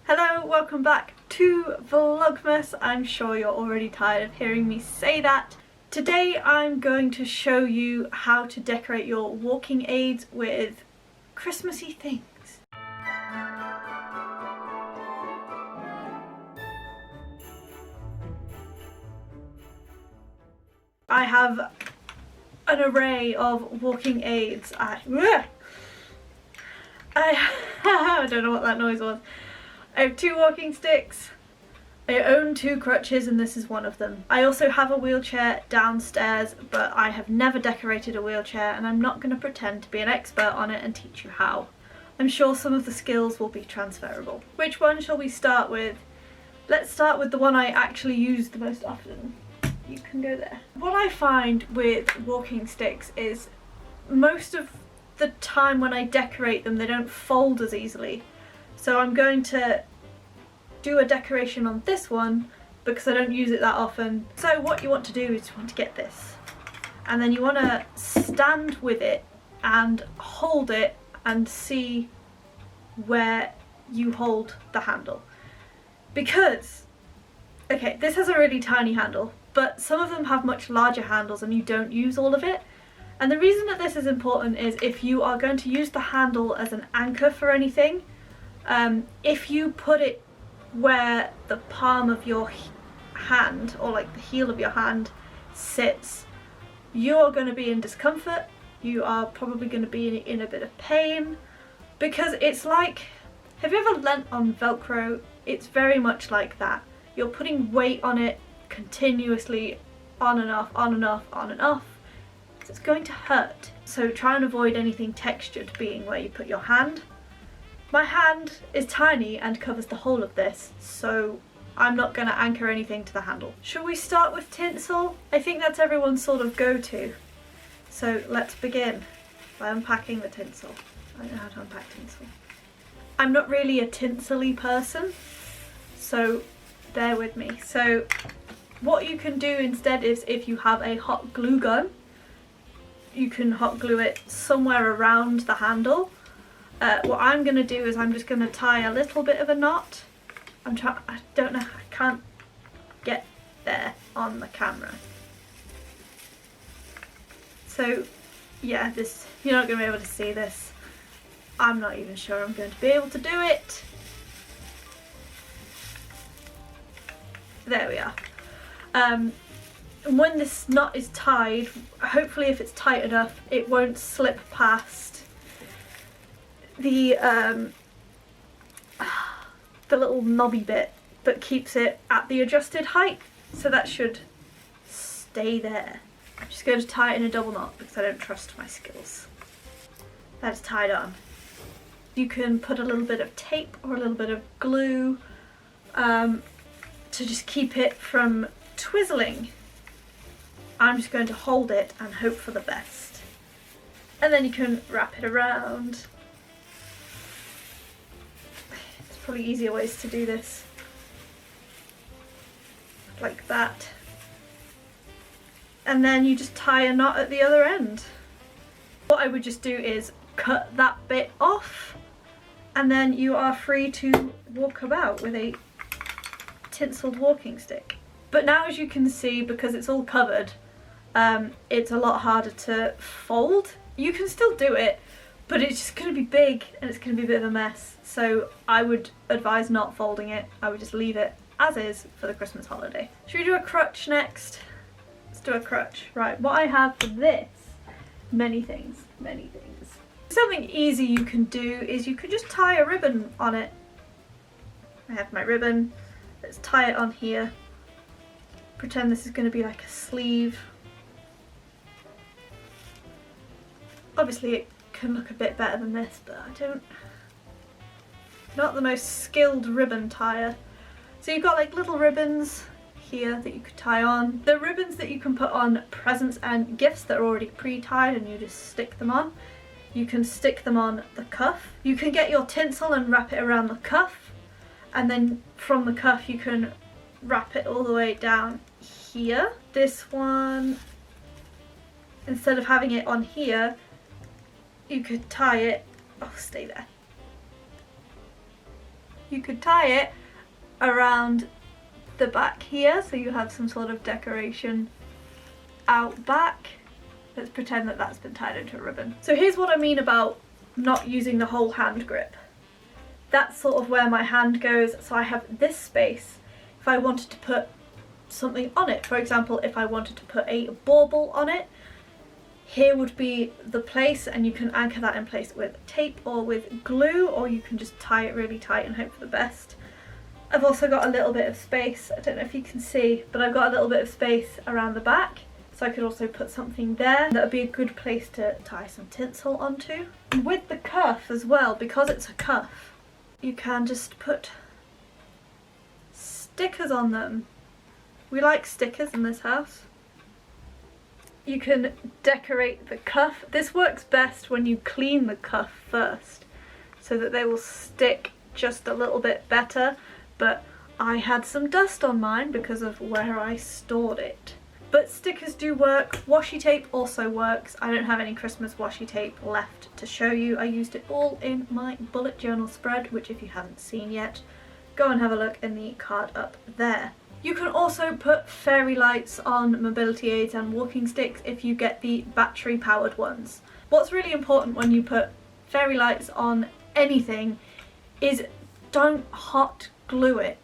Hello, welcome back to Vlogmas. I'm sure you're already tired of hearing me say that. Today I'm going to show you how to decorate your walking aids with Christmassy things. I have an array of walking aids. I don't know what that noise was. I have 2 walking sticks, I own 2 crutches and this is one of them. I also have a wheelchair downstairs, but I have never decorated a wheelchair and I'm not going to pretend to be an expert on it and teach you how. I'm sure some of the skills will be transferable. Which one shall we start with? Let's start with the one I actually use the most often. You can go there. What I find with walking sticks is most of the time when I decorate them they don't fold as easily. So I'm going to do a decoration on this one because I don't use it that often. So what you want to do is you want to get this and then you want to stand with it and hold it and see where you hold the handle. Because, okay, this has a really tiny handle, but some of them have much larger handles and you don't use all of it. And the reason that this is important is if you are going to use the handle as an anchor for anything, if you put it where the palm of your hand or like the heel of your hand sits, you're going to be in discomfort, you are probably going to be in a bit of pain, because it's like, have you ever leant on Velcro? It's very much like that. You're putting weight on it continuously, on and off, on and off, on and off. So it's going to hurt. So try and avoid anything textured being where you put your hand. My hand is tiny and covers the whole of this, so I'm not going to anchor anything to the handle. Shall we start with tinsel? I think that's everyone's sort of go-to. So let's begin by unpacking the tinsel. I don't know how to unpack tinsel. I'm not really a tinsel-y person, so bear with me. So what you can do instead is if you have a hot glue gun, you can hot glue it somewhere around the handle. What I'm going to do is I'm just going to tie a little bit of a knot. I don't know, I can't get there on the camera. So yeah, you're not going to be able to see this. I'm not even sure I'm going to be able to do it. There we are. And when this knot is tied, hopefully if it's tight enough, it won't slip past the little knobby bit that keeps it at the adjusted height. So that should stay there. I'm just going to tie it in a double knot because I don't trust my skills. That is tied on. You can put a little bit of tape or a little bit of glue to just keep it from twizzling. I'm just going to hold it and hope for the best. And then you can wrap it around. There's probably easier ways to do this. Like that. And then you just tie a knot at the other end. What I would just do is cut that bit off and then you are free to walk about with a tinseled walking stick. But now as you can see, because it's all covered, it's a lot harder to fold. You can still do it, but it's just going to be big and it's going to be a bit of a mess. So I would advise not folding it. I would just leave it as is for the Christmas holiday. Should we do a crutch next? Let's do a crutch. Right, what I have for this, many things. Something easy you can do is you could just tie a ribbon on it. I have my ribbon. Let's tie it on here. Pretend this is going to be like a sleeve. Obviously it can look a bit better than this, but not the most skilled ribbon tire. So you've got like little ribbons here that you could tie on. The ribbons that you can put on presents and gifts that are already pre-tied and you just stick them on. You can stick them on the cuff. You can get your tinsel and wrap it around the cuff, and then from the cuff you can wrap it all the way down here. This one, instead of having it on here, you could tie it, oh, stay there. you could tie it around the back here, so you have some sort of decoration out back. Let's pretend that that's been tied into a ribbon. So here's what I mean about not using the whole hand grip. That's sort of where my hand goes, so I have this space if I wanted to put something on it. For example, if I wanted to put a bauble on it, here would be the place, and you can anchor that in place with tape or with glue, or you can just tie it really tight and hope for the best. I've also got a little bit of space, I don't know if you can see, but I've got a little bit of space around the back, so I could also put something there. That would be a good place to tie some tinsel onto. And with the cuff as well, because it's a cuff, you can just put stickers on them. We like stickers in this house. You can decorate the cuff. This works best when you clean the cuff first, so that they will stick just a little bit better, but I had some dust on mine because of where I stored it. But stickers do work. Washi tape also works. I don't have any Christmas washi tape left to show you. I used it all in my bullet journal spread, which if you haven't seen yet, go and have a look in the card up there. You can also put fairy lights on mobility aids and walking sticks if you get the battery powered ones. What's really important when you put fairy lights on anything is don't hot glue it,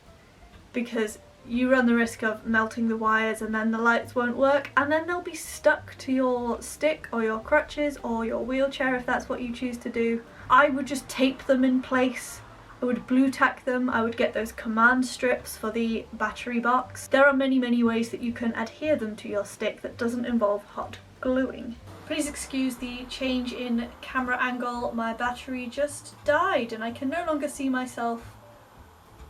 because you run the risk of melting the wires and then the lights won't work, and then they'll be stuck to your stick or your crutches or your wheelchair if that's what you choose to do. I would just tape them in place. I would blue tack them. I would get those command strips for the battery box. There are many ways that you can adhere them to your stick that doesn't involve hot gluing. Please excuse the change in camera angle. My battery just died and I can no longer see myself,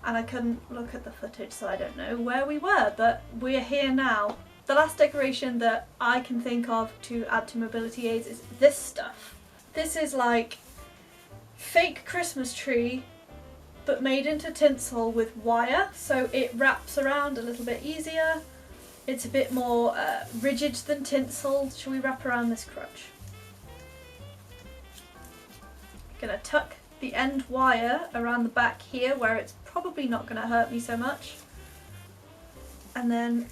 and I couldn't look at the footage, so I don't know where we were, but we're here now. The last decoration that I can think of to add to mobility aids is this stuff. This is like fake Christmas tree, but made into tinsel with wire, so it wraps around a little bit easier. It's a bit more rigid than tinsel. Shall we wrap around this crutch? Gonna tuck the end wire around the back here where it's probably not gonna hurt me so much. And then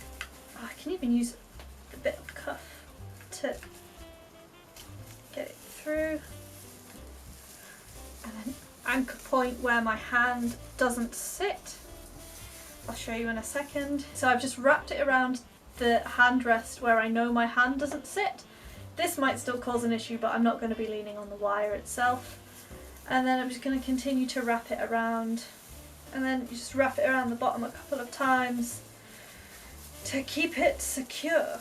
I can even use a bit of cuff to get it through. And then anchor point where my hand doesn't sit. I'll show you in a second. So I've just wrapped it around the handrest where I know my hand doesn't sit. This might still cause an issue, but I'm not going to be leaning on the wire itself. And then I'm just going to continue to wrap it around, and then you just wrap it around the bottom a couple of times to keep it secure.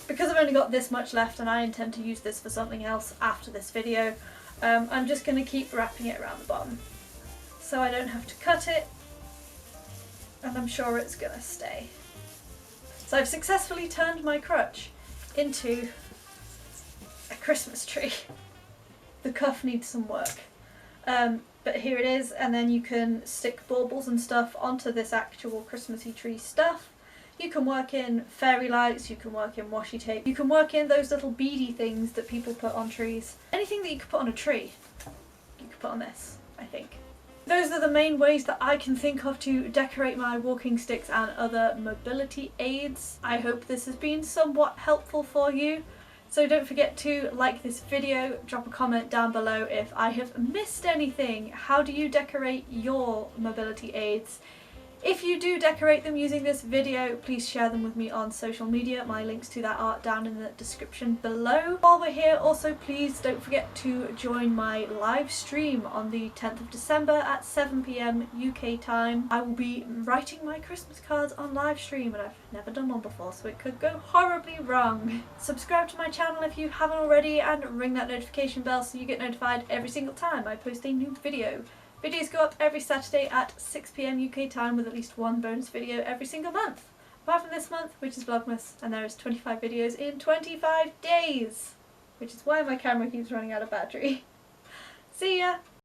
Because I've only got this much left and I intend to use this for something else after this video, I'm just going to keep wrapping it around the bottom so I don't have to cut it, and I'm sure it's going to stay. So I've successfully turned my crutch into a Christmas tree. The cuff needs some work, but here it is, and then you can stick baubles and stuff onto this actual Christmassy tree stuff. You can work in fairy lights, you can work in washi tape, you can work in those little beady things that people put on trees. Anything that you could put on a tree, you could put on this, I think. Those are the main ways that I can think of to decorate my walking sticks and other mobility aids. I hope this has been somewhat helpful for you. So don't forget to like this video, drop a comment down below if I have missed anything. How do you decorate your mobility aids? If you do decorate them using this video, please share them with me on social media. My links to that are down in the description below. While we're here, also please don't forget to join my live stream on the 10th of December at 7 PM UK time. I will be writing my Christmas cards on live stream, and I've never done one before, so it could go horribly wrong. Subscribe to my channel if you haven't already, and ring that notification bell so you get notified every single time I post a new video. Videos go up every Saturday at 6 PM UK time, with at least one bonus video every single month. Apart from this month, which is Vlogmas, and there is 25 videos in 25 days, which is why my camera keeps running out of battery. See ya!